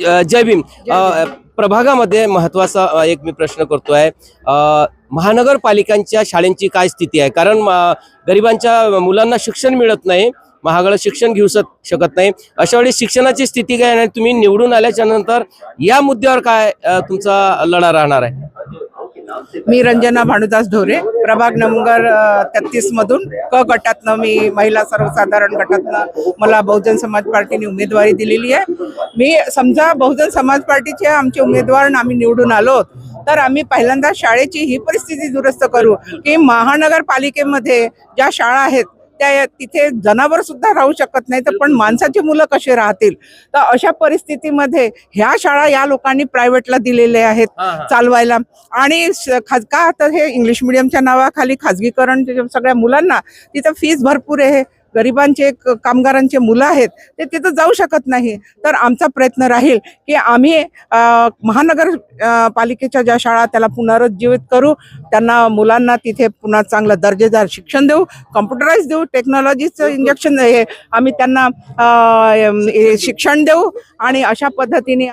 जय भीम। प्रभागामध्ये महत्वाचा एक मी प्रश्न करतोय, महानगरपालिकांच्या शाळांची काय स्थिती आहे? कारण गरिबांच्या मुलांना शिक्षण मिळत नाही, महागडं शिक्षण घेऊ शकत नाही। अशा वेळी शिक्षणाची स्थिती काय आहे? तुम्ही निवडून आल्याच्या नंतर या मुद्द्यावर काय तुमचा लढा राहणार आहे? मी रंजना भानुदास ढोरे, प्रभाग नंबर 33 मधून क गटातनं, मी महिला सर्वसाधारण गटातनं मला बहुजन समाज पार्टीने उमेदवारी दिलेली आहे। मी समजा बहुजन समाज पार्टीचे आमचे उमेदवार आम्ही निवडून आलो तर आम्ही पहिल्यांदा शाळेची ही परिस्थिती दुरुस्त करू की महानगरपालिकेमध्ये ज्या शाळा आहेत त्या तिथे जनावर सुद्धा राहू शकत नाही, तर पण माणसाची मुलं कशी राहतील? तर अशा परिस्थितीमध्ये ह्या शाळा या लोकांनी प्रायव्हेटला दिलेल्या आहेत चालवायला। आणि का तर हे इंग्लिश मिडियमच्या नावाखाली खाजगीकरण सगळ्या मुलांना तिथं फीस भरपूर आहे, गरिबांचे कामगारांचे मुलं आहेत ते तिथं जाऊ शकत नाही। तर आमचा प्रयत्न राहील की आम्ही महानगरपालिकेच्या ज्या शाळा त्याला पुनरुज्जीवित करू, त्यांना मुलांना तिथे पुन्हा चांगलं दर्जेदार शिक्षण देऊ, कम्प्युटराइज देऊ, टेक्नॉलॉजीचं इंजेक्शन हे आम्ही त्यांना शिक्षण देऊ आणि अशा पद्धतीने